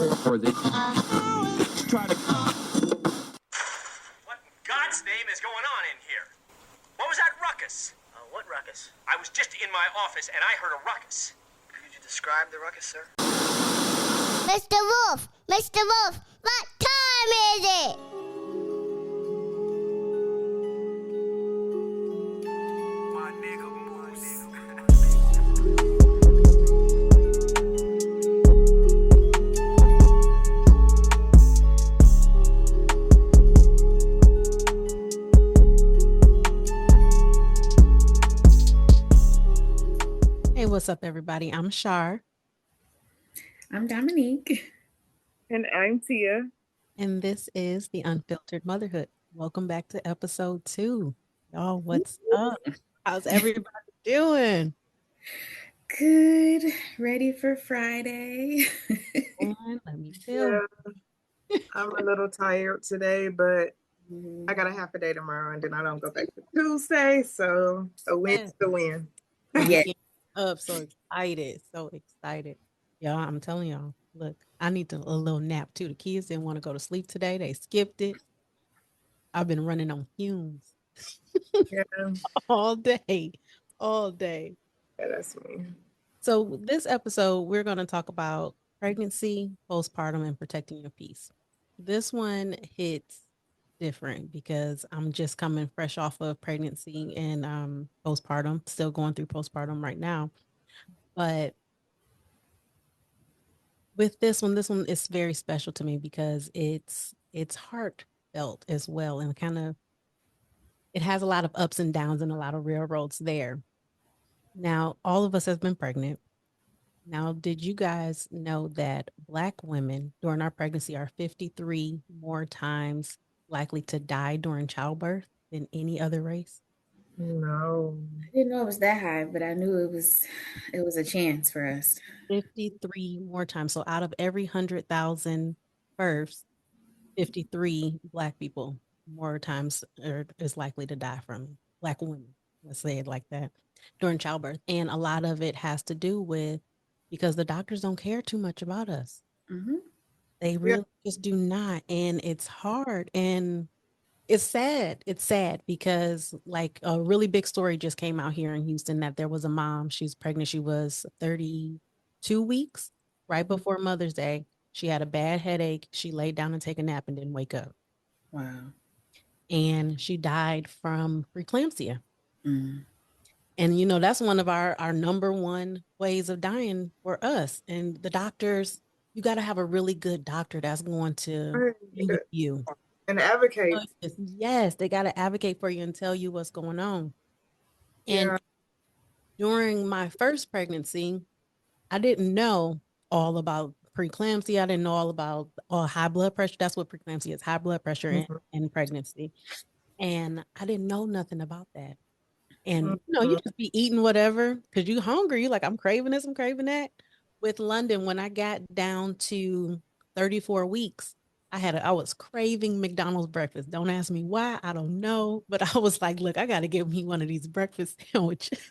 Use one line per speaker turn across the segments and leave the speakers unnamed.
Or they try to.
What in God's name is going on in here? What was that ruckus?
What ruckus?
I was just in my office and I heard a ruckus.
Could you describe the ruckus, sir?
Mr. Wolf! Mr. Wolf! What time is it?
My nigga Moose.
Hey, what's up, everybody? I'm Shar,
I'm Dominique.
And I'm Tia.
and this is the Unfiltered Motherhood. Welcome back to episode 2. Y'all, what's up? How's everybody doing?
Good. Ready for Friday.
And let me feel.
I'm a little tired today, but I got a half a day tomorrow and then I don't go back to Tuesday. So a win's the win.
Yeah.
Up, so excited. Y'all, I'm telling y'all, look, I need a little nap too. The kids didn't want to go to sleep today. They skipped it. I've been running on fumes
Yeah,
all day.
that's me.
So this episode, we're going to talk about pregnancy, postpartum, and protecting your peace. This one hits different because I'm just coming fresh off of pregnancy and postpartum, still going through postpartum right now. But with this one is very special to me because it's heartfelt as well, and kind of it has a lot of ups and downs and a lot of railroads there. Now, all of us have been pregnant. Now, did you guys know that Black women during our pregnancy are 53 more times likely to die during childbirth than any other race?
No.
I didn't know it was that high, but I knew it was a chance for us.
53 more times. So out of every 100,000 births, 53 Black people more times is likely to die from Black women. Let's say it like that during childbirth. And a lot of it has to do with because the doctors don't care too much about us.
Mm-hmm.
They really just do not. And it's hard. And it's sad. It's sad because like a really big story just came out here in Houston that there was a mom. She's pregnant. She was 32 weeks right before Mother's Day. She had a bad headache. She laid down and take a nap and didn't wake up.
Wow.
And she died from preeclampsia.
Mm.
And, you know, that's one of our number one ways of dying for us. And the doctors, you got to have a really good doctor that's going to be with you.
And advocate.
Yes, they got to advocate for you and tell you what's going on. And
Yeah.
during my first pregnancy, I didn't know all about preeclampsia. I didn't know all about high blood pressure. That's what preeclampsia is, high blood pressure in pregnancy. And I didn't know nothing about that. And you know, you just be eating whatever because you're hungry. You're like, I'm craving this, I'm craving that. With London, when I got down to 34 weeks, I was craving McDonald's breakfast. Don't ask me why, I don't know. But I was like, look, I got to get me one of these breakfast sandwiches.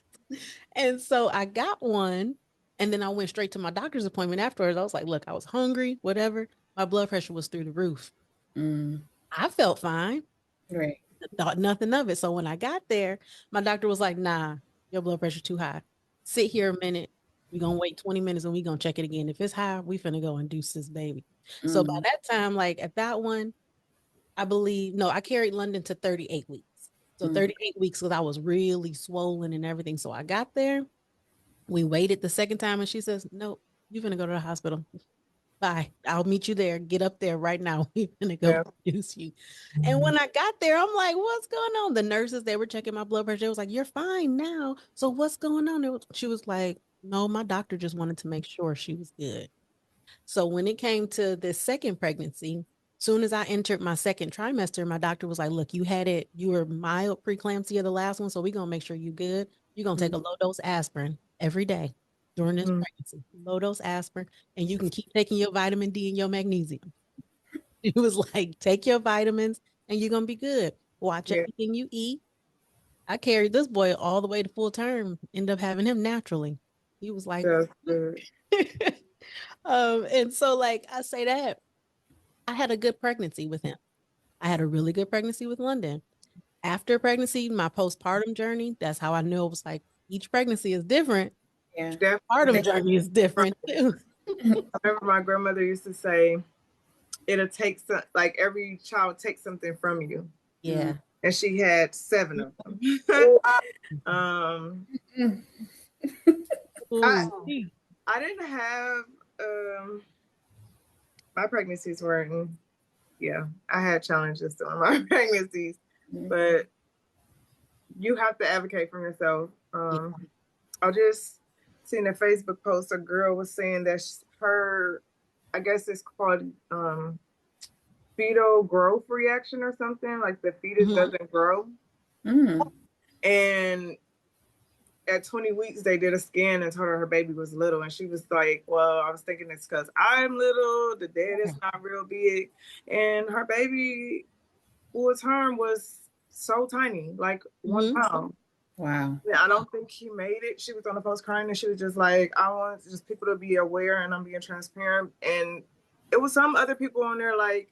And so I got one. And then I went straight to my doctor's appointment afterwards. I was like, look, I was hungry, whatever. My blood pressure was through the roof.
Mm.
I felt fine.
Right.
Thought nothing of it. So when I got there, my doctor was like, nah, your blood pressure too high. Sit here a minute. We're going to wait 20 minutes and we're going to check it again. If it's high, we finna go induce this baby. So by that time, like at that one, I carried London to 38 weeks. So 38 weeks because I was really swollen and everything. So I got there. We waited the second time and she says, nope, you're going to go to the hospital. Bye. I'll meet you there. Get up there right now. We're going to go produce you. And when I got there, I'm like, what's going on? The nurses, they were checking my blood pressure. They was like, you're fine now. So what's going on? She was like, no, my doctor just wanted to make sure she was good. So when it came to this second pregnancy, soon as I entered my second trimester, my doctor was like, look, you were mild preeclampsia the last one. So we're going to make sure you're good. You're going to take a low dose aspirin every day during this pregnancy, low dose aspirin, and you can keep taking your vitamin D and your magnesium. It was like, take your vitamins and you're going to be good. Watch everything you eat. I carried this boy all the way to full term, ended up having him naturally. He was like, And so like I say that I had a good pregnancy with him. I had a really good pregnancy with London. After pregnancy, my postpartum journey, that's how I knew it was like each pregnancy is different.
Yeah.
Postpartum
Definitely.
journey is different too.
I remember my grandmother used to say, it'll take some, like every child takes something from you.
Yeah.
And she had 7 of them. I,
Ooh.
I didn't have, my pregnancies weren't, I had challenges during my pregnancies, but you have to advocate for yourself. I just seen a Facebook post, a girl was saying that her, I guess it's called fetal growth reaction or something, like the fetus doesn't grow. And at 20 weeks, they did a scan and told her baby was little. And she was like, well, I was thinking it's because I'm little, the dad is not real big. And her baby, full term, was so tiny, like 1 pound.
Wow.
Yeah, I don't think he made it. She was on the post crying and she was just like, I want just people to be aware and I'm being transparent. And it was some other people on there, like,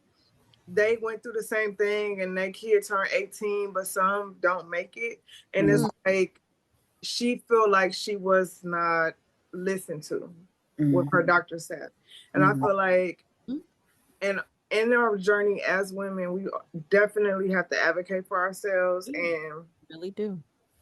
they went through the same thing and their kid turned 18, but some don't make it. And it's like, she feel like she was not listened to what her doctor said. And I feel like, and in our journey as women, we definitely have to advocate for ourselves. And
really do.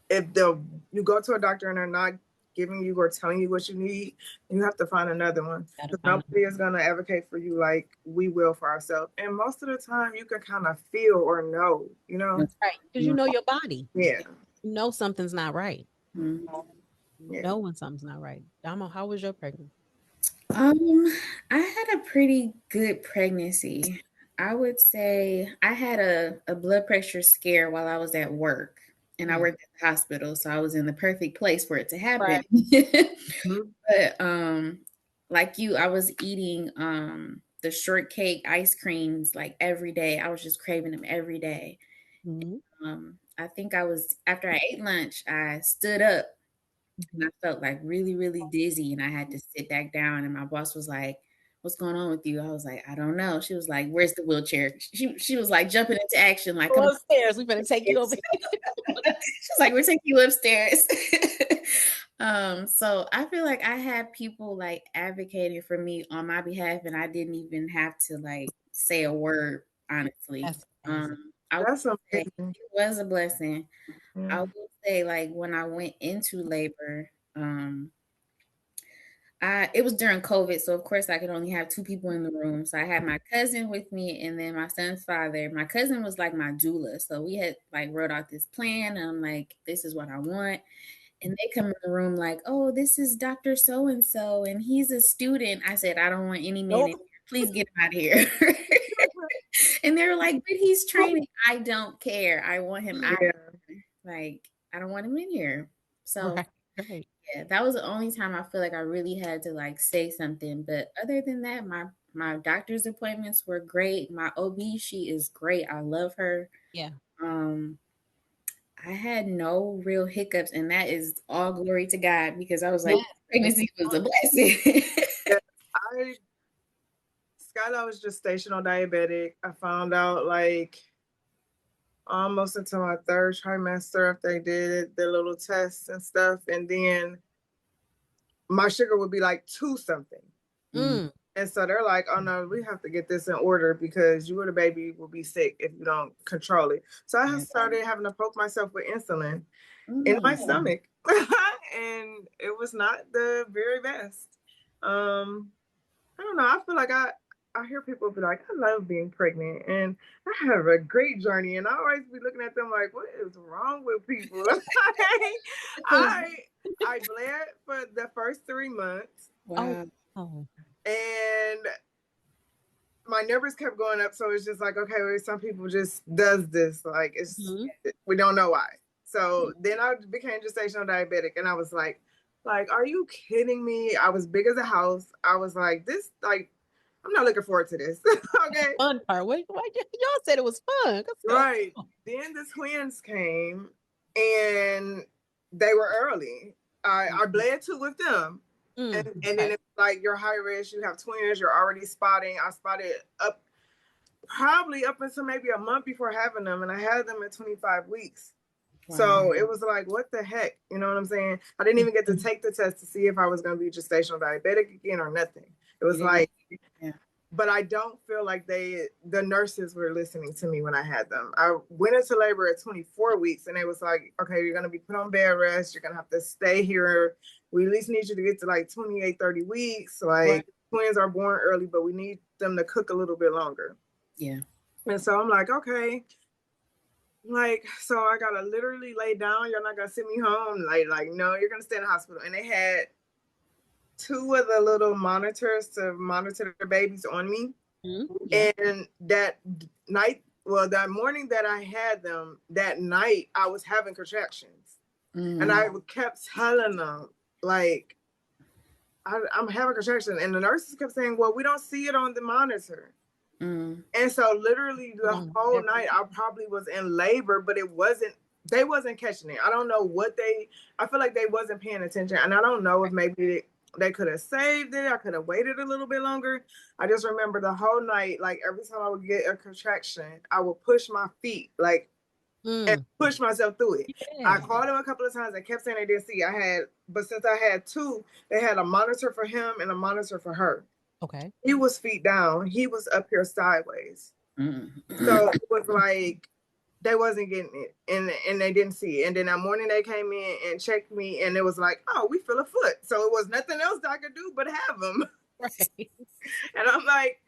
If you go to a doctor and they're not giving you or telling you what you need, you have to find another one. Because nobody is going to advocate for you like we will for ourselves. And most of the time, you can kind of feel or know, you know?
That's right. Because you know your body.
Yeah.
You know something's not right.
Mm-hmm.
You know when something's not right. Damo, how was your pregnancy?
I had a pretty good pregnancy. I would say I had a blood pressure scare while I was at work. And I worked at the hospital, so I was in the perfect place for it to happen. But like you, I was eating the shortcake ice creams like every day. I was just craving them every day. I think after I ate lunch, I stood up and I felt like really, really dizzy, and I had to sit back down. And my boss was like, "What's going on with you?" I was like, "I don't know." She was like, "Where's the wheelchair?" She was like jumping into action, like,
"Come upstairs. We better take you over."
She's like, "We're taking you upstairs." So I feel like I had people like advocating for me on my behalf, and I didn't even have to like say a word. Honestly,
That's amazing.
it was a blessing. I will say, like, when I went into labor, it was during COVID, so of course I could only have 2 people in the room. So I had my cousin with me and then my son's father. My cousin was like my doula. So we had like wrote out this plan. And I'm like, this is what I want. And they come in the room like, oh, this is Dr. So-and-so, and he's a student. I said, I don't want any men in here. Please get him out of here. And they were like, but he's training. I don't care. I want him out. Like, I don't want him in here. So yeah, that was the only time I feel like I really had to like say something. But other than that, my doctor's appointments were great. My OB, she is great. I love her.
Yeah.
I had no real hiccups, and that is all glory to God, because I was like, pregnancy was a blessing.
Skylar was gestational diabetic. I found out like almost into my 3rd trimester after they did the little tests and stuff. And then my sugar would be like 2 something. And so they're like, oh no, we have to get this in order because you or the baby will be sick if you don't control it. So I started having to poke myself with insulin in my stomach. And it was not the very best. I don't know. I feel like I hear people be like, I love being pregnant and I have a great journey. And I always be looking at them like, what is wrong with people? I bled for the first 3 months.
Wow.
And my numbers kept going up. So it's just like, okay, well, some people just does this. Like, it's we don't know why. So then I became gestational diabetic. And I was like, are you kidding me? I was big as a house. I was like, this, like, I'm not looking forward to this. Okay.
Fun part. Why y'all said it was fun?
Right. Then the twins came and they were early. I bled 2 with them. And then it like you're high risk, you have twins, you're already spotting. I spotted up probably up until maybe a month before having them, and I had them at 25 weeks.
Wow.
So it was like, what the heck? You know what I'm saying? I didn't even get to take the test to see if I was going to be gestational diabetic again or nothing. It was like,
yeah.
But I don't feel like the nurses were listening to me when I had them. I went into labor at 24 weeks, and it was like, okay, you're going to be put on bed rest. You're going to have to stay here. We at least need you to get to like 28, 30 weeks. Like twins are born early, but we need them to cook a little bit longer.
Yeah.
And so I'm like, okay. Like, so I got to literally lay down. You're not going to send me home. Like, no, you're going to stay in the hospital. And they had 2 of the little monitors to monitor the babies on me. Yeah. And that night, well, that morning that I had them, that night I was having contractions. And I kept telling them, like, I'm having contractions. And the nurses kept saying, well, we don't see it on the monitor. And so literally the whole night I probably was in labor, but they wasn't catching it. I don't know I feel like they wasn't paying attention. And I don't know if maybe they could have saved it. I could have waited a little bit longer. I just remember the whole night, like every time I would get a contraction, I would push my feet, like, and push myself through it. Yeah. I called them a couple of times. I kept saying they didn't see. But since I had 2, they had a monitor for him and a monitor for her.
Okay.
He was feet down. He was up here sideways. So it was like, they wasn't getting it, and they didn't see it. And then that morning they came in and checked me, and it was like, oh, we feel a foot. So it was nothing else I could do but have them.
Right.
And I'm like,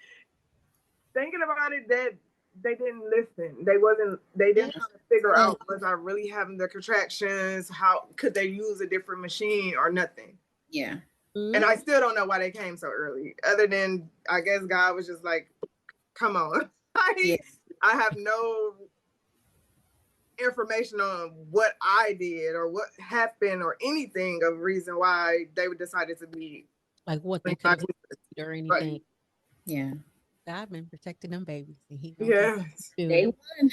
thinking about it, that they didn't listen. They didn't try to figure out, was I really having the contractions? How could they use a different machine or nothing?
Yeah.
And I still don't know why they came so early, other than I guess God was just like, come on. I have no information on what I did or what happened or anything of reason why they decided to be
like what they could have or anything.
Right.
Yeah.
God been protecting them babies. And he
They won.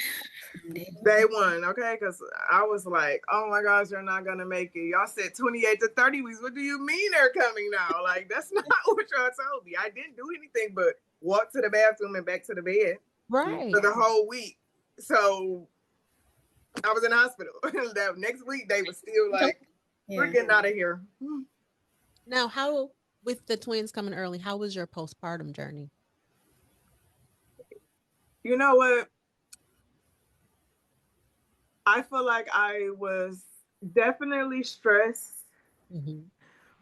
They won, okay? Because I was like, oh my gosh, you're not going to make it. Y'all said 28 to 30 weeks. What do you mean they're coming now? Like, that's not what y'all told me. I didn't do anything but walk to the bathroom and back to the bed.
Right.
For the whole week. So I was in the hospital. That next week, they were still like, we're getting out of here.
Now, how, with the twins coming early, how was your postpartum journey?
You know what? I feel like I was definitely stressed,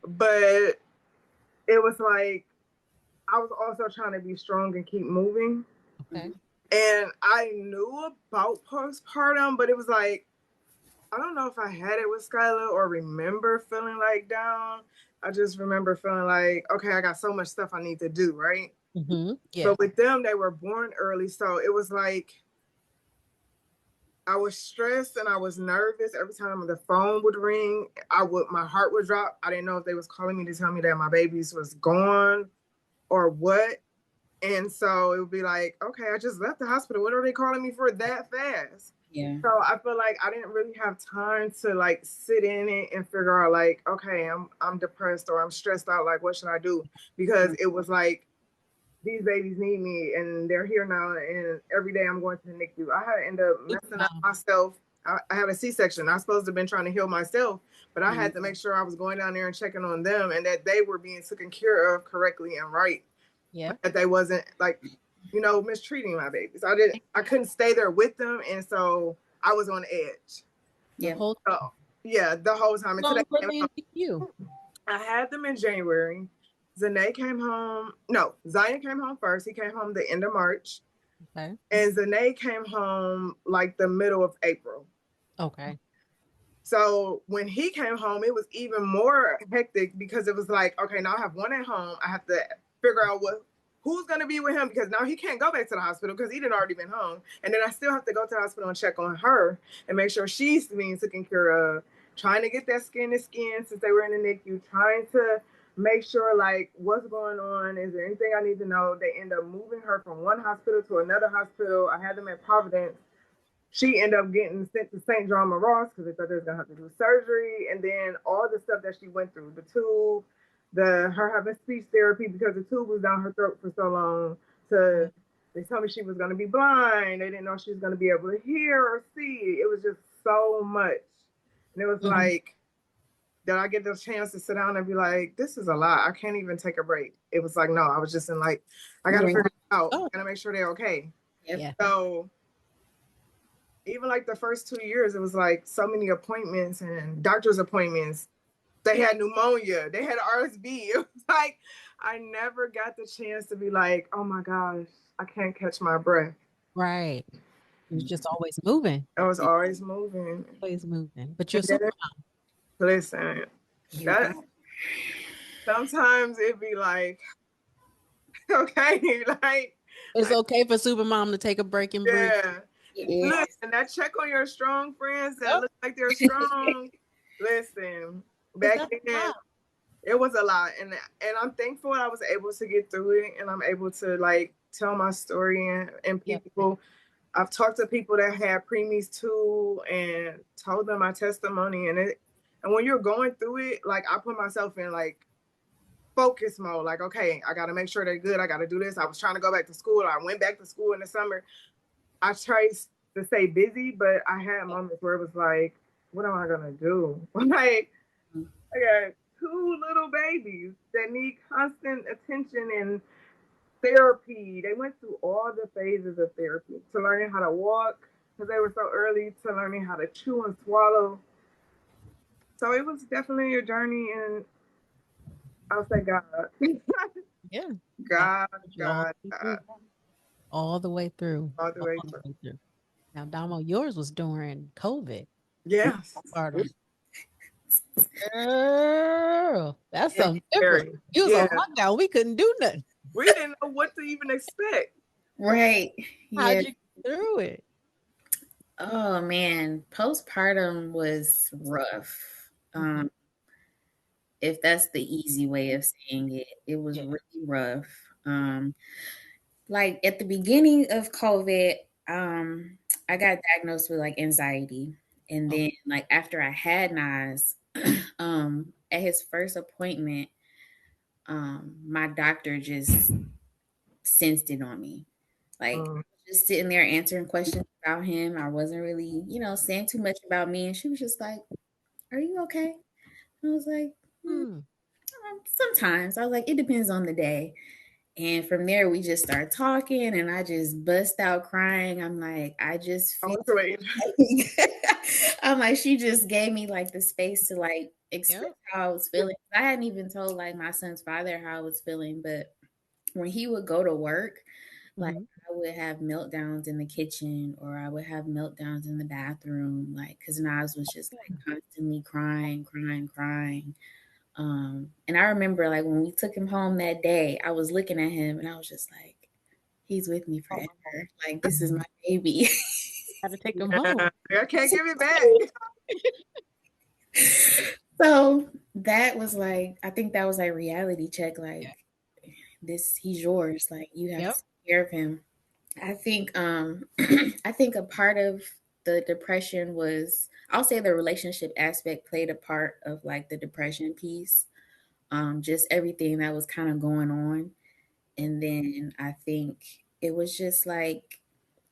but it was like, I was also trying to be strong and keep moving.
Okay.
And I knew about postpartum, but it was like, I don't know if I had it with Skylar or remember feeling like down. I just remember feeling like, okay, I got so much stuff I need to do, right?
Yeah.
But with them, they were born early. So it was like, I was stressed and I was nervous. Every time the phone would ring, my heart would drop. I didn't know if they was calling me to tell me that my babies was gone or what. And so it would be like, okay, I just left the hospital. What are they calling me for that fast?
Yeah.
So I feel like I didn't really have time to like sit in it and figure out like, okay, I'm depressed or I'm stressed out. Like, what should I do? Because it was like, these babies need me and they're here now. And every day I'm going to the NICU. I had to end up messing up myself. I had a C-section. I was supposed to have been trying to heal myself, but I had to make sure I was going down there and checking on them and that they were being taken care of correctly and right.
Yeah.
That they wasn't like, mistreating my babies. I couldn't stay there with them. And so I was on edge.
Yeah.
The whole time.
Until you.
I had them in January. Zion came home first. He came home the end of March.
Okay.
And Zanae came home like the middle of April.
Okay.
So when he came home, it was even more hectic because it was like, okay, now I have one at home. I have to figure out who's going to be with him because now he can't go back to the hospital because he'd already been home. And then I still have to go to the hospital and check on her and make sure she's being taken care of, trying to get that skin to skin since they were in the NICU, trying to make sure like what's going on. Is there anything I need to know? They end up moving her from one hospital to another hospital. I had them at Providence. She ended up getting sent to St. John Ross because they thought they was going to have to do surgery. And then all the stuff that she went through, the tube, her having speech therapy because the tube was down her throat for so long. To They told me she was going to be blind. They didn't know she was going to be able to hear or see. It was just so much, and it was like, did I get the chance to sit down and be like, this is a lot. I can't even take a break. It was like, no, I was just in like, I got to figure it out. I got to make sure they're okay.
Yep.
Yeah.
So even like the first 2 years, it was like so many appointments and doctor's appointments. They had pneumonia. They had RSV. It was like, I never got the chance to be like, oh my gosh, I can't catch my breath.
Right. It was just always moving.
I was always moving.
Always moving. But you're
And
so
then listen, that sometimes it'd be like, okay, like
it's okay for Supermom to take a break and breathe.
yeah. Listen, that check on your strong friends that look like they're strong. Listen, back then it was a lot, and I'm thankful I was able to get through it, and I'm able to like tell my story and people. I've talked to people that had preemies too, and told them my testimony, and when you're going through it, like I put myself in like focus mode, like, okay, I got to make sure they're good. I got to do this. I was trying to go back to school. I went back to school in the summer. I tried to stay busy, but I had moments where it was like, what am I going to do? Like, I got 2 little babies that need constant attention and therapy. They went through all the phases of therapy, to learning how to walk because they were so early, to learning how to chew and swallow. So it was definitely a journey, and I'll say God.
Yeah.
God.
All the way through.
All the way through.
Now, Damo, yours was during COVID.
Yes.
Girl, that's something different. You was on lockdown. We couldn't do nothing.
We didn't know what to even expect.
Right.
How'd you get through it?
Oh man, postpartum was rough. If that's the easy way of saying it, it was really rough. Like at the beginning of COVID, I got diagnosed with like anxiety. And then like after I had Nas, at his first appointment, my doctor just sensed it on me. Like just sitting there answering questions about him. I wasn't really, saying too much about me. And she was just like, are you okay? And I was like, sometimes. I was like, it depends on the day. And from there, we just start talking, and I just bust out crying. I'm like, I just feel I'm like, she just gave me like the space to like express how I was feeling. I hadn't even told like my son's father how I was feeling, but when he would go to work, like I would have meltdowns in the kitchen, or I would have meltdowns in the bathroom, like because Nas was just like constantly crying. And I remember like when we took him home that day, I was looking at him and I was just like, he's with me forever. Like, this is my baby.
Had to take him home.
I can't give it back.
So that was like, I think that was like reality check. Like this, he's yours. Like you have to take care of him. I think, I think a part of the depression was, I'll say the relationship aspect played a part of like the depression piece. Just everything that was kind of going on. And then I think it was just like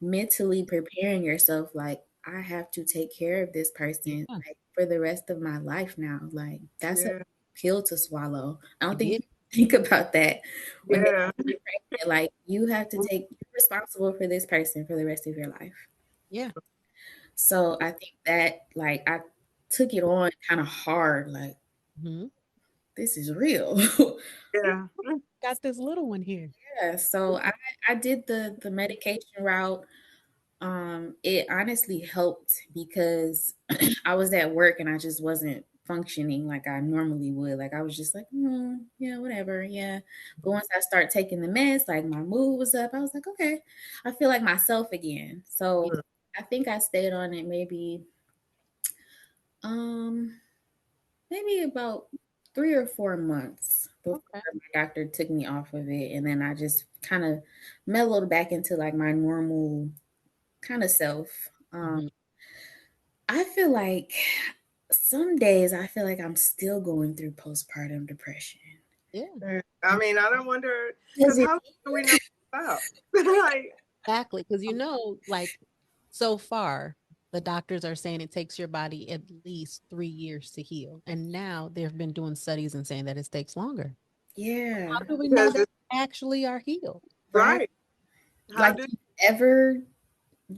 mentally preparing yourself, like, I have to take care of this person like, for the rest of my life now. Like, that's a pill to swallow. I don't think you think about that. When they're pregnant, like, you have to you're responsible for this person for the rest of your life.
Yeah.
So I think that, like, I took it on kind of hard, like, this is real.
Got this little one here.
Yeah. So I did the medication route. It honestly helped because I was at work and I just wasn't functioning like I normally would. Like I was just like, yeah, whatever. Yeah. But once I start taking the meds, like my mood was up. I was like, okay, I feel like myself again. So I think I stayed on it maybe about 3 or 4 months before my doctor took me off of it. And then I just kind of mellowed back into like my normal kind of self. I feel like some days I feel like I'm still going through postpartum depression.
Yeah,
I mean, I don't wonder
Does
because
it-
how do we know about? Like,
exactly. Because like so far, the doctors are saying it takes your body at least 3 years to heal, and now they've been doing studies and saying that it takes longer.
Yeah.
How do we know
because
that
it's
actually are healed?
right. How
Like,
do
do you ever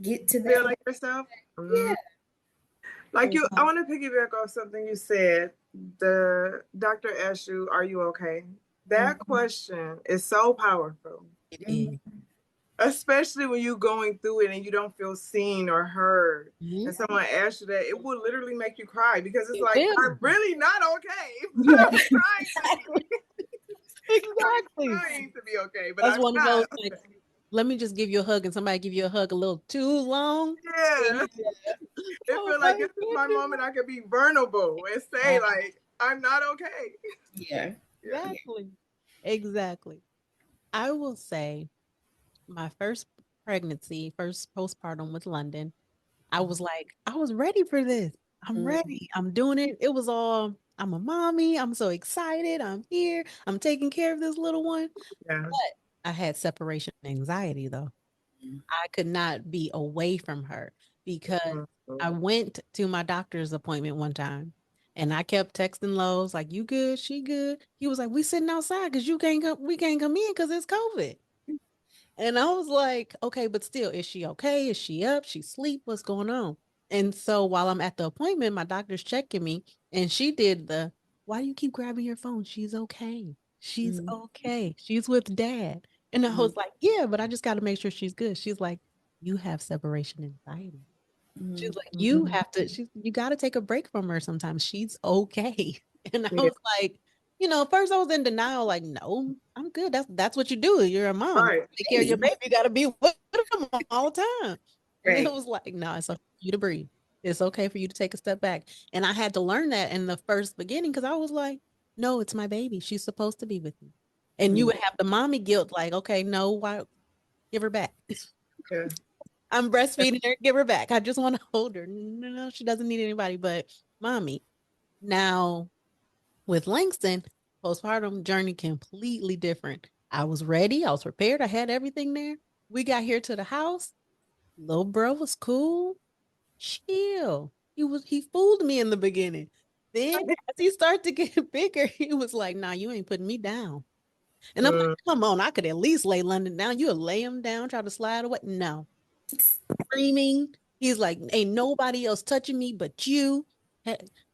get to
you feel
that?
like yourself?
Yeah.
Like you, I want to piggyback off something you said. The doctor asked you, "Are you okay?" That question is so powerful,
It
Mhm.
is.
especially when you're going through it and you don't feel seen or heard.
Mhm.
And someone asks you that, it will literally make you cry because it's
It
like,
will.
I'm really not okay. But I'm trying
Exactly.
to be okay, but
That's
I'm
one of those
not.
like, let me just give you a hug, and somebody give you a hug a little too long.
Yeah. It
Oh
feel
my
like this is my
goodness.
moment I can be vulnerable and say, like, I'm not okay.
Yeah.
Exactly. Exactly. I will say my first pregnancy, first postpartum with London, I was like, I was ready for this. I'm
Mhm.
ready. I'm doing it. It was all, I'm a mommy. I'm so excited. I'm here. I'm taking care of this little one.
Yeah.
I had separation anxiety though. I could not be away from her because I went to my doctor's appointment one time and I kept texting Lowe's like, "You good? She good?" He was like, "We sitting outside because you can't come. We can't come in because it's COVID." And I was like, "Okay, but still, is she okay? Is she up? She sleep? What's going on?" And so while I'm at the appointment, my doctor's checking me, and she did the, "Why do you keep grabbing your phone? She's okay. She's
Mhm.
okay. She's with dad." And I was like, "Yeah, but I just got to make sure she's good." She's like, "You have separation anxiety." She's
Mhm.
like, "You have to, you got to take a break from her sometimes. She's okay." And I
Yeah.
was like, first I was in denial, like, "No, I'm good. That's what you do. You're a mom.
Right.
Take care of your baby. You got to be with them all the time." And it
Right.
was like, "No, it's okay for you to breathe. It's okay for you to take a step back." And I had to learn that in the first beginning because I was like, "No, it's my baby. She's supposed to be with me." And you
Mhm.
would have the mommy guilt, like, "Okay, no, why give her back?"
Yeah.
I'm breastfeeding her, give her back. I just want to hold her. No, no, she doesn't need anybody but mommy. Now, with Langston, postpartum journey completely different. I was ready. I was prepared. I had everything there. We got here to the house. Little bro was cool, chill. He fooled me in the beginning. Then as he started to get bigger, he was like, "Nah, you ain't putting me down." And I'm like,
Mm.
"Come on, I could at least lay London down. You'll lay him down, try to slide away." No, screaming. He's like, "Ain't nobody else touching me but you."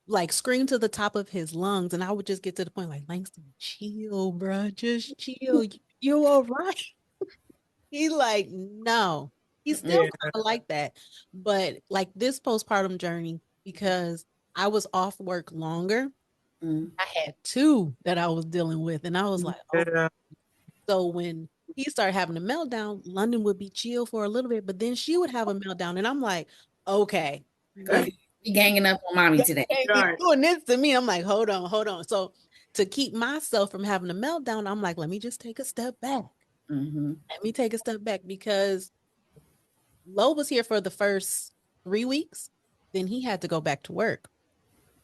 Like scream to the top of his lungs. And I would just get to the point like, "Langston, chill, bro. Just chill. You all right?" He like, no. He's still
Yeah.
kind of like that. But like this postpartum journey, because I was off work longer,
Mhm.
I had two that I was dealing with. And I was like, oh,
Yeah.
so when he started having a meltdown, London would be chill for a little bit, but then she would have a meltdown. And I'm like, okay, like,
You ganging up on mommy today.
you can't be
Right.
doing this to me. I'm like, hold on, hold on. So to keep myself from having a meltdown, I'm like, let me just take a step back.
Mm-hmm.
Let me take a step back because Lo was here for the first 3 weeks. Then he had to go back to work.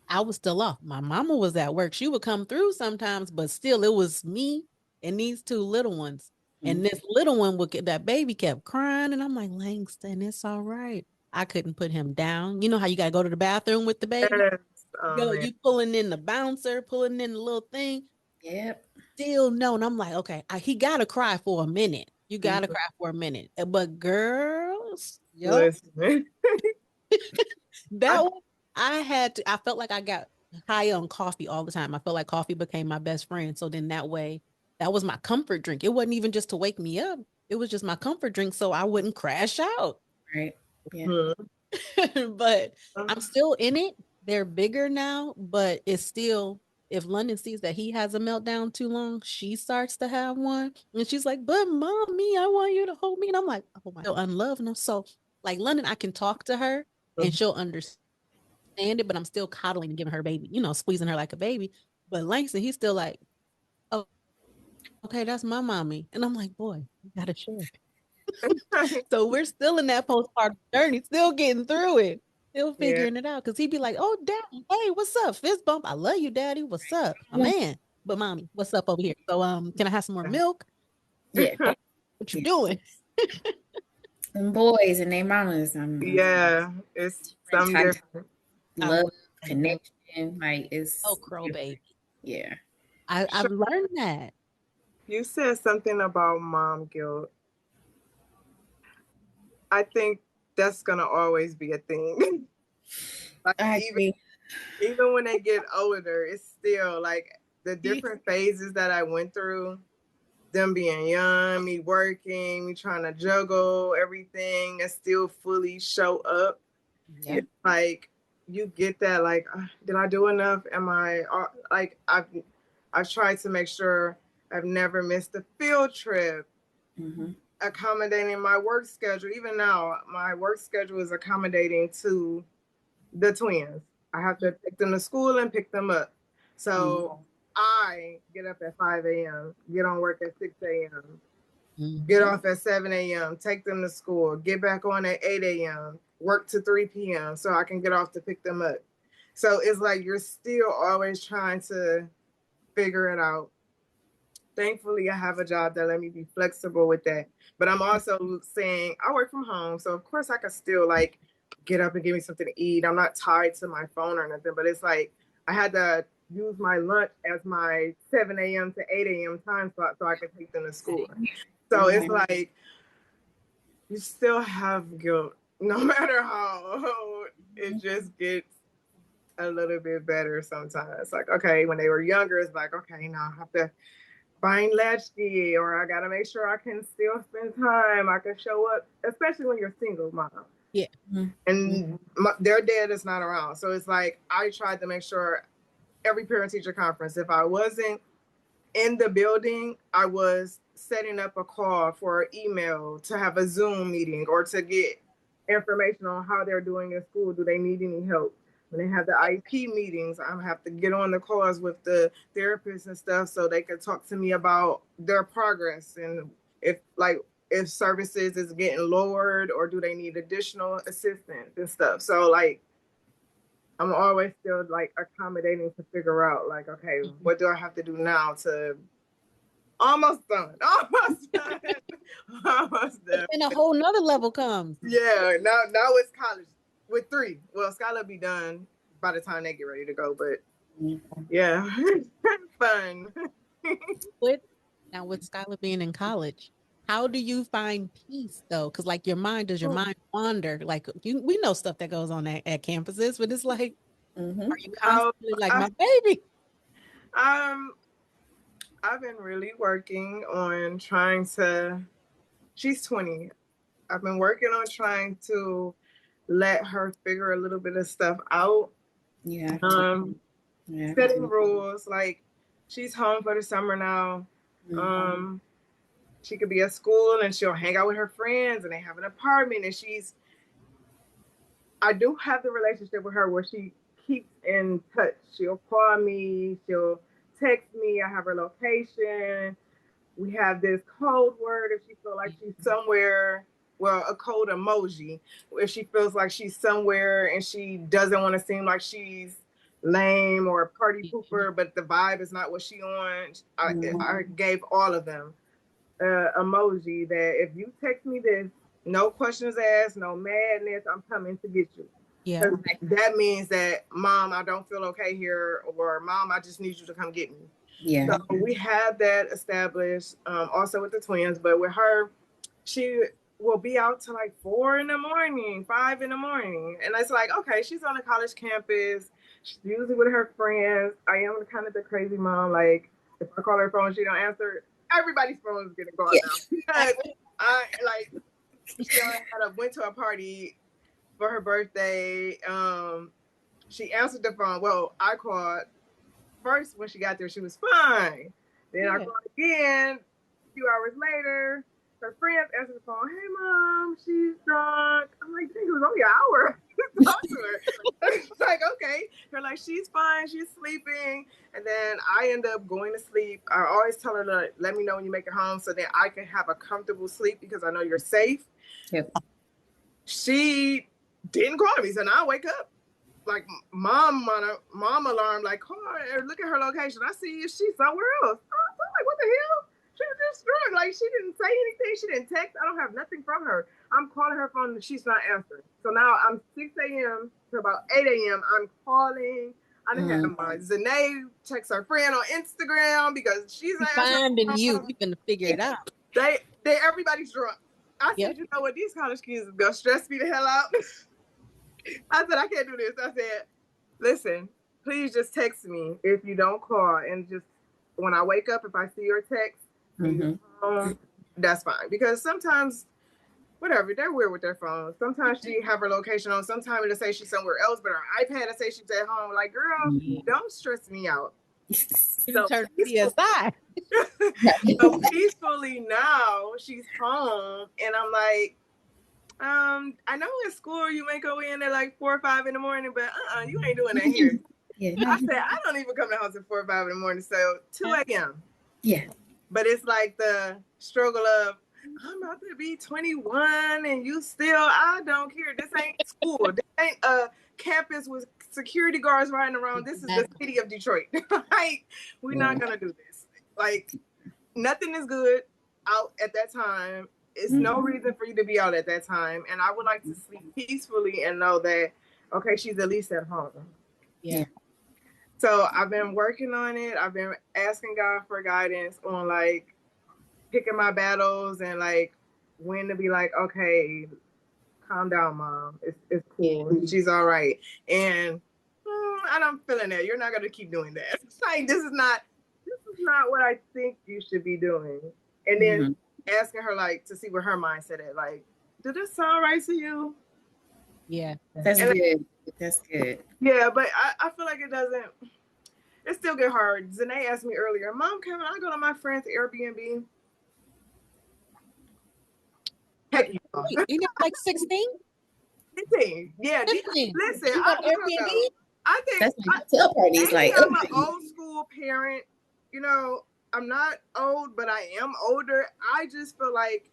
I was still off. My mama was at work. She would come through sometimes, but still, it was me and these two little ones. And this little one would get that baby kept crying. And I'm like, Langston, it's all right. I couldn't put him down. You know how you got to go to the bathroom with the baby?
Yes. Oh, man.
You pulling in the bouncer, pulling in the little thing.
Yep.
Still no. And I'm like, okay, he got to cry for a minute. You got to
Mhm.
cry for a minute. But girls, yo,
Listen.
that one, I felt like I got high on coffee all the time. I felt like coffee became my best friend. So then that way, that was my comfort drink. It wasn't even just to wake me up. It was just my comfort drink so I wouldn't crash out.
Right. Yeah.
Mhm.
But I'm still in it. They're bigger now, but it's still, if London sees that he has a meltdown too long, she starts to have one. And she's like, "But mommy, I want you to hold me." And I'm like, "Oh my, still unloving him." So like London, I can talk to her and she'll understand it, but I'm still coddling and giving her baby, squeezing her like a baby. But Langston, he's still like, "Oh, okay, that's my mommy." And I'm like, "Boy, you gotta share." So we're still in that postpartum journey, still getting through it, still
Yeah.
figuring it out. Cause he'd be like, "Oh, daddy, hey, what's up? Fist bump. I love you, daddy. What's up? My man." but mommy, what's up over here? So can I have some more milk?
Yeah.
What you
Yeah.
doing?
And boys and their mamas.
Yeah, it's some
type
different.
I
love,
love that.
connection. Like it's
Oh, crow baby.
yeah.
I've learned that.
You said something about mom guilt. I think that's gonna always be a thing. Like
I agree.
even when they get older, it's still like the different phases that I went through. Them being young, me working, me trying to juggle everything and still fully show up.
Yeah.
It's like you get that like, did I do enough? Am I like I've tried to make sure I've never missed a field trip,
Mm-hmm.
accommodating my work schedule. Even now, my work schedule is accommodating to the twins. I have to take them to school and pick them up. So I get up at 5 a.m., get on work at 6 a.m., get off at 7 a.m., take them to school, get back on at 8 a.m., work to 3 p.m. so I can get off to pick them up. So it's like you're still always trying to figure it out. Thankfully, I have a job that let me be flexible with that. But I'm also saying I work from home. So, of course, I can still like get up and give me something to eat. I'm not tied to my phone or nothing. But it's like I had to use my lunch as my 7 a.m. to 8 a.m. time slot so I can take them to school. So it's like you still have guilt no matter how it just gets a little bit better sometimes. Like, okay, when they were younger, it's like, okay, now I have to find latchkey or I got to make sure I can still spend time. I can show up, especially when you're single mom.
Yeah.
And their dad is not around. So it's like I tried to make sure every parent teacher conference, if I wasn't in the building, I was setting up a call for an email to have a Zoom meeting or to get information on how they're doing in school. Do they need any help? When they have the IEP meetings, I have to get on the calls with the therapists and stuff so they can talk to me about their progress and if services is getting lowered or do they need additional assistance and stuff. So like I'm always still like accommodating to figure out like, okay, what do I have to do now to almost done. Almost done. Almost done.
And a whole nother level comes.
Yeah, now it's college with 3. Well, Skylar will be done by the time they get ready to go, but yeah, fun.
With Skylar being in college, how do you find peace though? Because like does your mind wander? Like we know stuff that goes on at campuses, but it's like, are you constantly like my baby?
I've been really working on trying to. She's 20. I've been working on trying to let her figure a little bit of stuff out.
Yeah.
Setting rules. Like she's home for the summer now. She could be at school and she'll hang out with her friends and they have an apartment and I do have the relationship with her where she keeps in touch. She'll call me, she'll text me, I have her location. We have this code word if she feels like she's somewhere, well, a code emoji, if she feels like she's somewhere and she doesn't want to seem like she's lame or a party pooper, but the vibe is not what she wants. I gave all of them emoji that if you text me this, no questions asked, no madness, I'm coming to get you.
Yeah.
That means that, Mom, I don't feel okay here, or Mom, I just need you to come get me.
Yeah.
So we have that established, also with the twins, but with her, she will be out till like 4 in the morning, 5 in the morning. And it's like, okay, she's on a college campus. She's usually with her friends. I am kind of the crazy mom. Like, if I call her phone, she don't answer, everybody's phone is getting gone now. She went to a party for her birthday. She answered the phone. Well, I called first when she got there. She was fine. Then I called again a few hours later. Her friends answered the phone. Hey, Mom, she's drunk. I'm like, dang, it was only an hour to talk to her. It's like, okay. They're like, she's fine. She's sleeping. And then I end up going to sleep. I always tell her to let me know when you make it home so that I can have a comfortable sleep because I know you're safe.
Yep.
She didn't call me. So now I wake up. like mom alarm, like call her or look at her location. I see if she's somewhere else. I'm like, what the hell? She was just drunk. Like she didn't say anything. She didn't text. I don't have nothing from her. I'm calling her phone and she's not answering. So now I'm 6 a.m. to about 8 a.m. I'm calling. I didn't have my Zanae text her friend on Instagram because she's
finding you. We can figure it out.
They everybody's drunk. I said, you know what? These college kids are gonna stress me the hell out. I said, I can't do this. I said, listen, please just text me if you don't call. And just when I wake up, if I see your text, that's fine. Because sometimes, whatever, they're weird with their phones. Sometimes she have her location on. Sometimes it'll say she's somewhere else, but her iPad will say she's at home. Like, girl, don't stress me out.
So turn PSI.
So peacefully now she's home, and I'm like, I know in school you may go in at like 4 or 5 in the morning, but you ain't doing that here. I said I don't even come to the house at 4 or 5 in the morning, so 2 a.m.
Yeah.
But it's like the struggle of I'm about to be 21 and you still, I don't care. This ain't school. This ain't a campus with security guards riding around. This is the city of Detroit. Like, we're not gonna do this. Like, nothing is good out at that time. It's no reason for you to be out at that time. And I would like to sleep peacefully and know that, okay, she's at least at home.
Yeah.
So I've been working on it. I've been asking God for guidance on like picking my battles and like when to be like, okay, calm down, mom. It's cool. She's all right. And I'm feeling that. You're not gonna keep doing that. It's like this is not what I think you should be doing. And then asking her like to see where her mindset is. Like, did this sound right to you?
Yeah.
That's good. That's good.
Yeah, but I feel like it still get hard. Zanae asked me earlier, Mom, can I go to my friend's Airbnb? Heck yeah.
You know, like 16?
15. Yeah.
15.
Listen,
You got Airbnb?
I think
That's like hotel parties. Like,
I'm an old school parent. You know, I'm not old, but I am older. I just feel like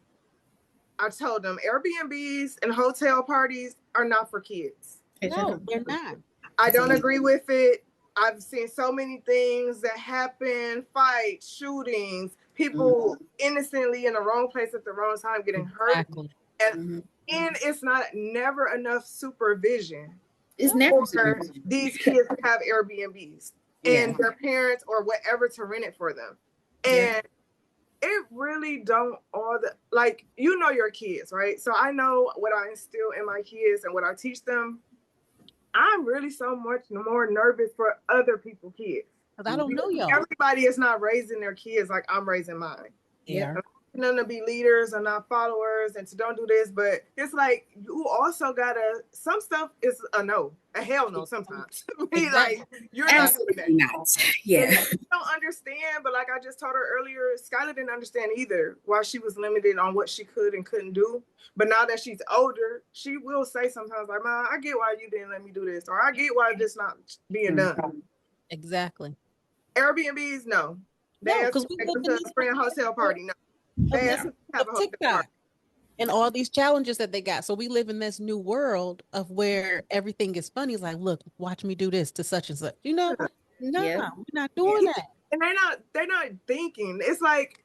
I told them Airbnbs and hotel parties are not for kids.
No, they're not.
I don't agree with it. I've seen so many things that happen, fights, shootings, people innocently in the wrong place at the wrong time getting hurt.
Exactly.
And it's never enough supervision.
It's never
for these kids to have Airbnbs and their parents or whatever to rent it for them. And it really don't like, you know your kids, right? So I know what I instill in my kids and what I teach them. I'm really so much more nervous for other people's kids.
Because I don't know y'all.
Everybody is not raising their kids like I'm raising mine.
Yeah.
None to be leaders and not followers and to don't do this, but it's like you also gotta, some stuff is a no, a hell no sometimes. Like you're
absolutely
not doing that.
Not. Yeah.
You don't understand, but like I just told her earlier, Skylar didn't understand either why she was limited on what she could and couldn't do. But now that she's older, she will say sometimes like, Mom, I get why you didn't let me do this, or I get why this not being done.
Exactly.
Airbnbs, no.
No, because we
live in a friend hotel party, no.
TikTok and all these challenges that they got. So we live in this new world of where everything is funny. It's like, look, watch me do this to such and such. You know, no, we're not doing that.
And they're not thinking. It's like,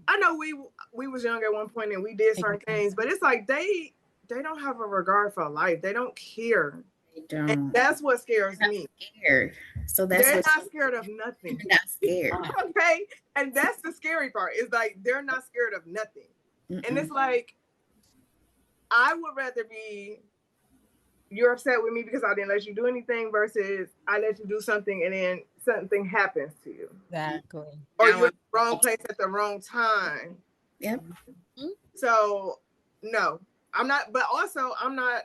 I know we was young at one point and we did certain things, but it's like they don't have a regard for life. They don't care.
They don't.
And that's what scares me.
Scared. So
they're not scared of nothing.
They're not scared.
Okay. And that's the scary part. Is like they're not scared of nothing. And it's like, I would rather be you're upset with me because I didn't let you do anything versus I let you do something and then something happens to you.
Exactly.
Or you're in the wrong place at the wrong time.
Yep.
So no, I'm not, but also I'm not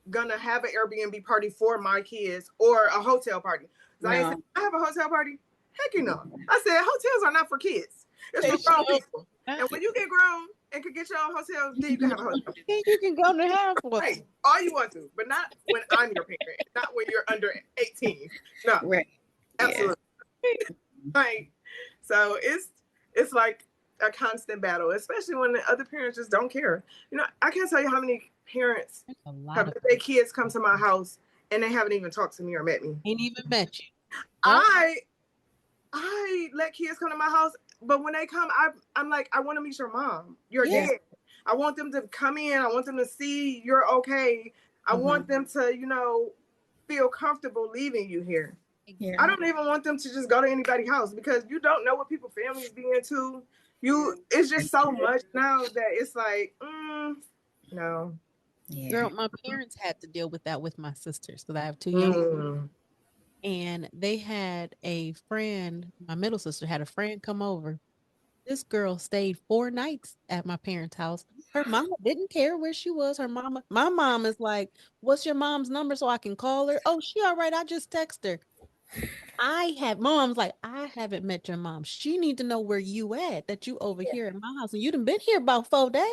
gonna have an Airbnb party for my kids or a hotel party. So I have a hotel party. Heck, you know. I said hotels are not for kids. It's for grown people. And when you get grown and can get your own hotel, then you can have a hotel.
You can go to have one.
Right. All you want to, but not when I'm your parent, not when you're under 18. No.
Right.
Absolutely. Right. So it's like a constant battle, especially when the other parents just don't care. You know, I can't tell you how many parents have their kids come to my house and they haven't even talked to me or met me.
Ain't even met you. Huh?
I let kids come to my house, but when they come, I'm like, I want to meet your mom, your
Yeah.
dad. I want them to come in. I want them to see you're okay. I want them to, you know, feel comfortable leaving you here.
Yeah.
I don't even want them to just go to anybody's house because you don't know what people's families be into. It's just so much now that it's like, no.
Yeah.
Girl, my parents had to deal with that with my sisters because I have two young
Mm.
and they had a friend, my middle sister had a friend come over. This girl stayed 4 nights at my parents' house. Her mama didn't care where she was. My mom is like, "What's your mom's number so I can call her?" "Oh, she all right. I just text her." Mom's like, "I haven't met your mom. She need to know where you at, that you over here in my house. And you done been here about 4 days.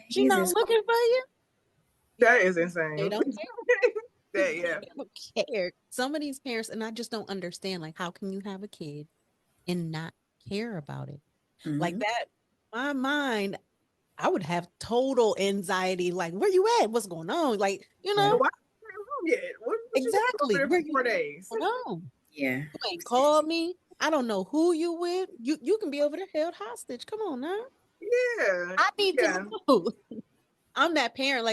She not
Jesus.
looking for you."
That is
They
insane.
don't care.
That, yeah.
They don't care. Some of these parents, and I just don't understand, like, how can you have a kid and not care about it? Like
Mhm.
that, my mind, I would have total anxiety. Like, where you at? What's going on? Like,
Yeah.
Why you ain't home yet? What you doing
exactly.
over
Where
there for
you
4 days?
going on?
Yeah.
You ain't called me. I don't know who you with. You can be over there held hostage. Come on now.
Yeah.
I need
Yeah.
to know. I'm that parent,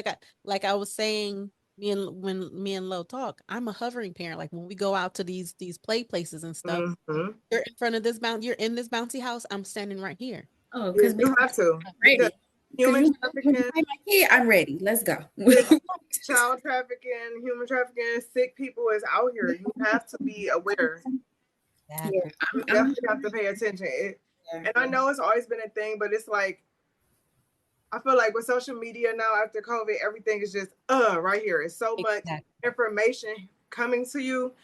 like I was saying, when me and Lo talk, I'm a hovering parent. Like when we go out to these play places and stuff,
Mm-hmm.
you're in front of you're in this bouncy house, I'm standing right here.
Oh,
Yeah,
because
you have to.
I'm
Because
ready. Because
human
you when you
trafficking,
find my kid, I'm ready. Let's go.
child trafficking, human trafficking, sick people is out here. You have to be aware.
Yeah,
Exactly.
You
I'm
definitely have to pay attention.
yeah.
And I know it's always been a thing, but it's like I feel like with social media now after COVID, everything is just right here. It's so much
Exactly.
information coming to you.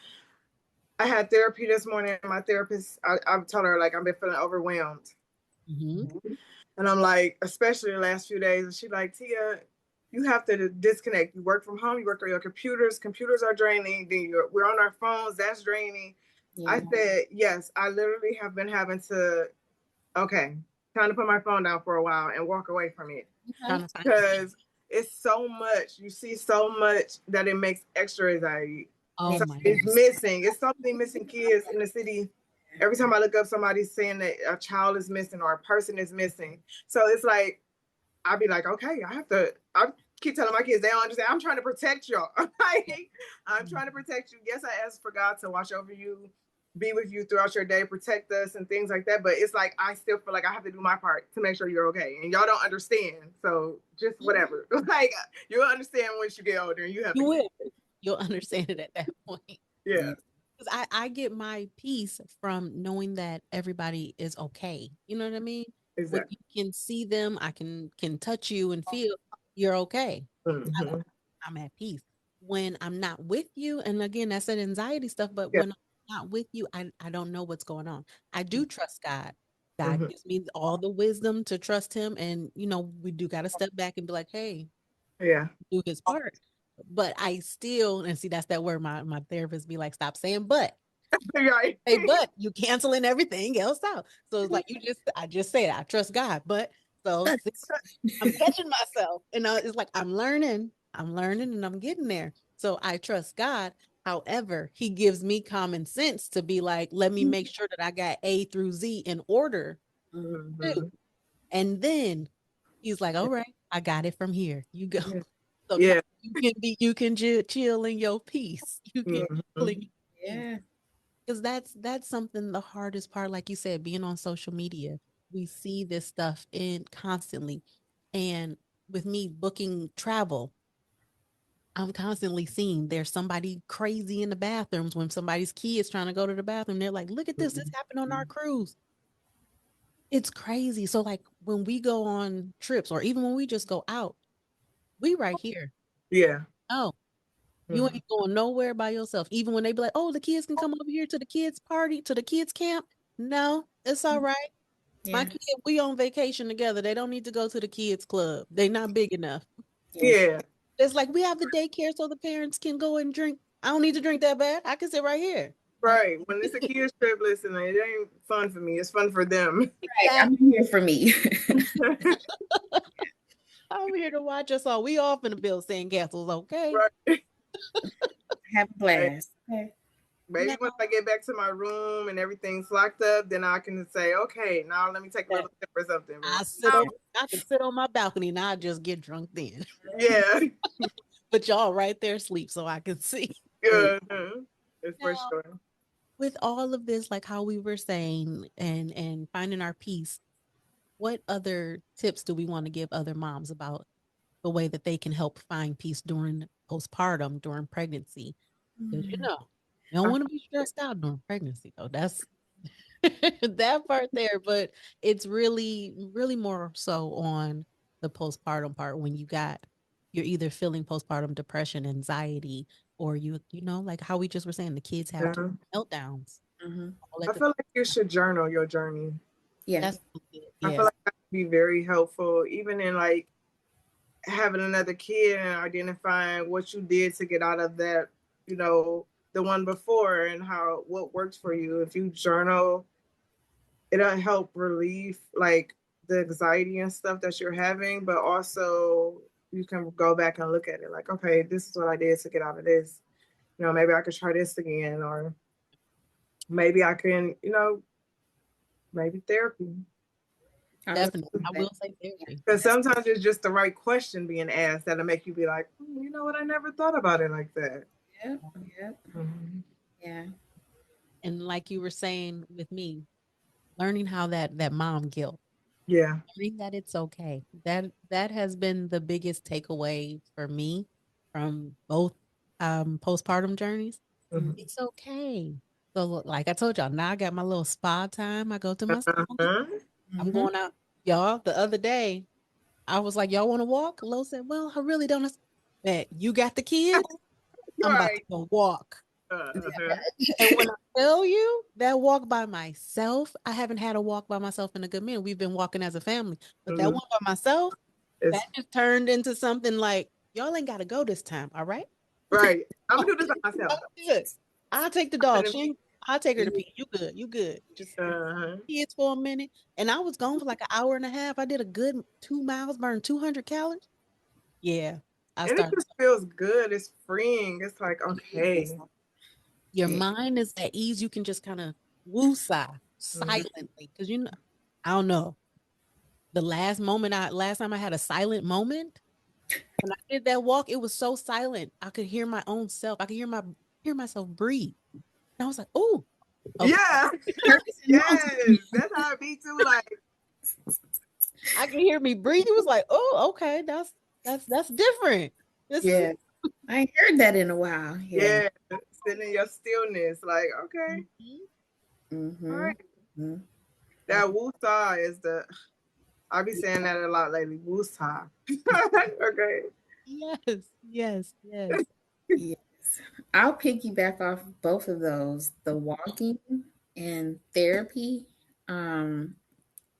I had therapy this morning. My therapist, I told her like I've been feeling overwhelmed,
Hmm.
and I'm like, especially the last few days. And she's like, Tia, you have to disconnect. You work from home. You work on your computers. Computers are draining. Then we're on our phones. That's draining.
Yeah.
I said, yes. I literally have been having to. Okay, time to put my phone down for a while and walk away from it
Trying to find
because it's so much. You see so much that it makes extra anxiety.
oh
So
my
it's
goodness.
missing. It's so many missing kids in the city. Every time I look up, somebody's saying that a child is missing or a person is missing. So it's like I'd be like, okay, I have to. I keep telling my kids they don't understand. I'm trying to protect y'all. I'm trying to protect you. Yes, I asked for God to watch over you, be with you throughout your day, protect us and things like that. But it's like I still feel like I have to do my part to make sure you're okay, and y'all don't understand. So just whatever. Like you'll understand once you get older and you have.
You will. You'll understand it at that point.
Yeah.
Because I get my peace from knowing that everybody is okay. You know what I mean? When
Exactly.
you can see them, I can touch you and feel you're okay.
Mm-hmm.
I'm at peace. When I'm not with you, and again, that's that anxiety stuff, but
Yeah.
when I'm not with you, I don't know what's going on. I do trust God. God
Mm-hmm.
gives me all the wisdom to trust him. And, we do got to step back and be like, hey,
Yeah.
do his part. But I still, and see, that's that word my therapist be like, stop saying but.
Right.
Hey, but you canceling everything else out. So it's like I just said I trust God, but so see, I'm catching myself, and it's like I'm learning, and I'm getting there. So I trust God. However, He gives me common sense to be like, let me make sure that I got A through Z in order
Mm-hmm.
too, and then He's like, all right, I got it from here. You go.
Yeah.
So now
Yeah.
you can chill in your peace. You can
Mm-hmm.
chill in your peace.
Yeah.
Because that's something the hardest part, like you said, being on social media. We see this stuff in constantly. And with me booking travel, I'm constantly seeing there's somebody crazy in the bathrooms when somebody's key is trying to go to the bathroom. They're like, look at this. This happened on our cruise. It's crazy. So like when we go on trips or even when we just go out, we right here.
Yeah.
Oh, you ain't going nowhere by yourself. Even when they be like, oh, the kids can come over here to the kids' party, to the kids' camp. No, it's all right. My
Yeah.
kid, we on vacation together. They don't need to go to the kids' club. They not big enough.
Yeah.
It's like we have the daycare so the parents can go and drink. I don't need to drink that bad. I can sit right here.
Right. When it's a kids trip, listen, it ain't fun for me. It's fun for them.
Right. I'm here for me.
I'm here to watch us all. We off in the bill saying castles, okay?
Right.
Have a blast. Okay.
Maybe
No.
once I get back to my room and everything's locked up, then I can say, okay, now let me take a little sip or something.
I can sit on my balcony and I just get drunk then.
Yeah,
But y'all right there asleep so I can see.
yeah, it's for
Now,
sure.
with all of this, like how we were saying, and finding our peace, what other tips do we want to give other moms about the way that they can help find peace during postpartum, during pregnancy? Because you don't want to be stressed out during pregnancy, though. That's that part there, but it's really, really more so on the postpartum part when you're either feeling postpartum depression, anxiety, or like how we just were saying, the kids have
Yeah.
meltdowns.
Mm-hmm.
all at
I
the-
feel like you should journal your journey.
Yeah.
That's
I feel like that would be very helpful, even in like having another kid and identifying what you did to get out of that, the one before and what worked for you. If you journal, it'll help relieve like the anxiety and stuff that you're having, but also you can go back and look at it like, okay, this is what I did to get out of this. Maybe I could try this again, or maybe I can, maybe therapy.
definitely. I will say therapy.
Because sometimes it's just the right question being asked that'll make you be like, you know what, I never thought about it like that.
Yep. Yep.
Mhm.
Yeah.
And like you were saying with me, learning how that mom guilt,
Yeah.
learning that it's okay. That has been the biggest takeaway for me from both postpartum journeys.
Mhm.
It's okay. So like I told y'all, now I got my little spa time. I go to my spa.
Uh-huh.
I'm going out. Y'all, the other day, I was like, y'all want to walk? Lo said, well, I really don't. Bet you got the kids. I'm about to
Right.
go walk.
Uh-huh.
And when I tell you that walk by myself, I haven't had a walk by myself in a good minute. We've been walking as a family, but that
Mhm.
one by myself,
It's
that just turned into something like, y'all ain't got to go this time. All right.
right. I'm gonna do this by myself.
I'm good. I'll take the dog. I'll take her to pee. You good. You good. Just
Uh-huh.
kids for a minute. And I was gone for like an hour and a half. I did a good 2 miles, burned 200 calories. Yeah. I
And it
started.
just feels good. It's freeing. It's like, okay.
Your
Yeah.
mind is at ease. You can just kind of woo-sigh silently. Because I don't know. The last time I had a silent moment, when I did that walk, it was so silent. I could hear my own self. I could hear myself breathe. And I was like, oh, okay.
Yeah. Yes. That's how it be too. Like,
I can hear me breathe. It was like, oh, okay, that's different. This is
Yeah. I ain't heard that in a while. Yeah.
yeah, sitting in your stillness. Like, okay, all
Mm-hmm.
right. That woosah is I'll be saying that a lot lately. Woosah. Okay.
yes, yes, yes.
Yes. I'll piggyback off both of those, the walking and therapy. Um,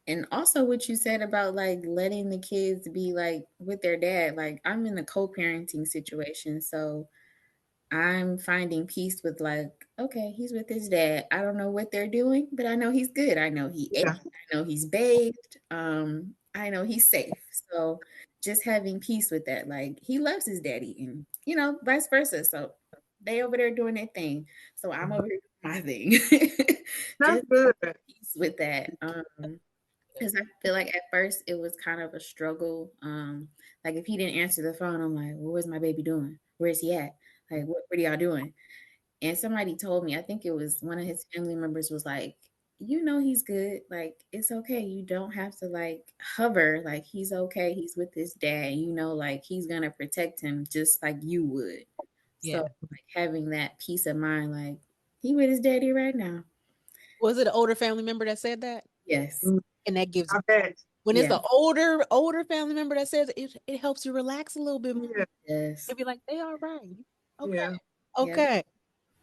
and also what you said about like letting the kids be like with their dad. Like I'm in a co-parenting situation, so I'm finding peace with like, okay, he's with his dad. I don't know what they're doing, but I know he's good. I know he ate.
Yeah.
I know he's bathed. I know he's safe. So just having peace with that. Like he loves his daddy and vice versa. So they over there doing their thing. So I'm over here doing my thing.
That's
Just
good.
peace with that. Because I feel like at first it was kind of a struggle. Like if he didn't answer the phone, I'm like, well, where's my baby doing? Where's he at? Like, what are y'all doing? And somebody told me, I think it was one of his family members was like, he's good. Like, it's okay. You don't have to like hover. Like, he's okay. He's with his dad. Like he's going to protect him just like you would.
Yeah.
So, like, having that peace of mind, like, he with his daddy right now.
Was it an older family member that said that?
Yes.
And that gives
I bet.
when it's
Yeah.
the older family member that says it helps you relax a little bit more.
Yeah.
Yes.
You'll be like, they all right. Okay.
Yeah.
Okay.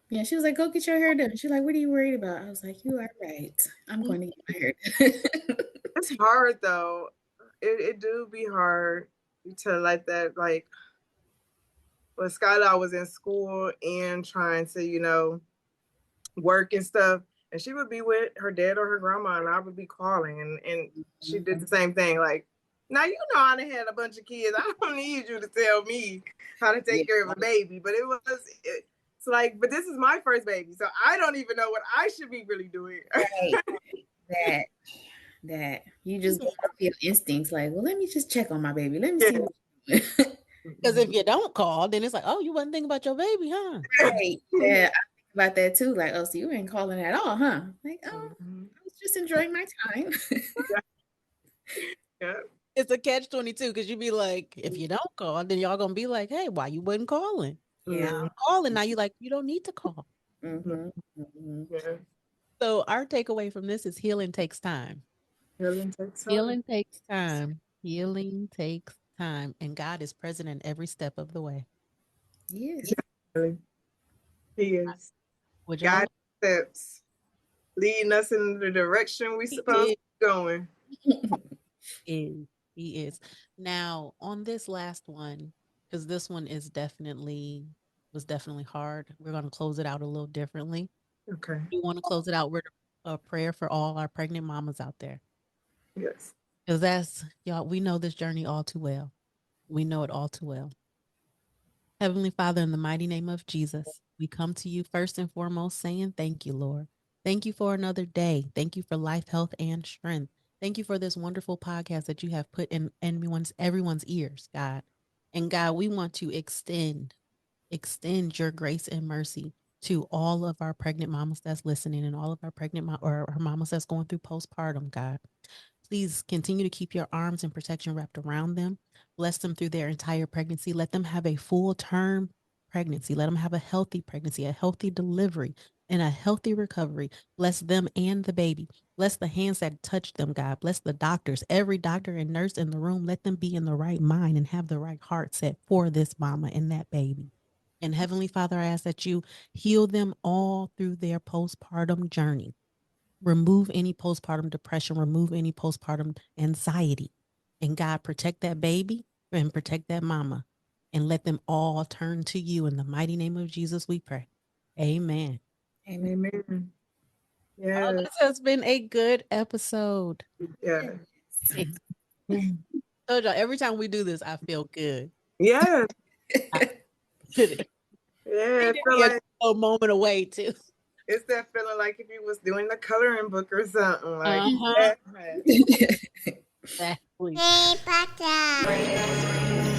Yeah, she was like, go get your hair done. She's like, what are you worried about? I was like, you are right. I'm going to get my hair done.
It's hard though. It do be hard to let that like when Skylar was in school and trying to, work and stuff. And she would be with her dad or her grandma, and I would be calling, and she did the same thing. Like, now I done had a bunch of kids. I don't need you to tell me how to take care of a baby. But It's like, but this is my first baby, so I don't even know what I should be really doing.
Right. That you just feel instincts like, well, let me just check on my baby. Let me see what she's doing.
Because if you don't call, then it's like, oh, you wasn't thinking about your baby, huh?
Right. Yeah, I think about that too. Like, oh, so you ain't calling at all, huh? Like, oh, I was just enjoying my time.
Yeah.
It's a catch-22 because you be like, if you don't call, then y'all gonna be like, hey, why you wasn't calling?
Yeah.
Now I'm calling. Now you like, you don't need to call.
Mm-hmm. Mm-hmm.
Yeah.
So our takeaway from this is healing takes time.
Healing takes time.
Healing takes time. Healing takes time. And God is present in every step of the way.
Yes.
Really. He is.
Would you
God steps, leading us in the direction we supposed to be going.
He is. Now, on this last one, because this one was definitely hard. We're going to close it out a little differently.
Okay.
We want to close it out with a prayer for all our pregnant mamas out there.
Yes.
Because that's, y'all, we know this journey all too well. We know it all too well. Heavenly Father, in the mighty name of Jesus, we come to you first and foremost saying thank you, Lord. Thank you for another day. Thank you for life, health, and strength. Thank you for this wonderful podcast that you have put in everyone's ears, God. And God, we want to extend your grace and mercy to all of our pregnant mamas that's listening and all of our pregnant or our mamas that's going through postpartum, God. Please continue to keep your arms and protection wrapped around them. Bless them through their entire pregnancy. Let them have a full term pregnancy. Let them have a healthy pregnancy, a healthy delivery, and a healthy recovery. Bless them and the baby. Bless the hands that touch them, God. Bless the doctors, every doctor and nurse in the room. Let them be in the right mind and have the right heart set for this mama and that baby. And Heavenly Father, I ask that you heal them all through their postpartum journey. Remove any postpartum depression, remove any postpartum anxiety. And God, protect that baby and protect that mama. And let them all turn to you. In the mighty name of Jesus, we pray. Amen.
Amen.
Amen.
Oh,
Yeah.
this has been a good episode.
Yeah.
Told y'all, every time we do this, I feel good.
Yeah.
It
Yeah. I
took
feel
me
like
a moment away too.
it's that feeling like if you was doing the coloring book or something. Like
Uh-huh.
that.
Exactly.
Hey, Pata.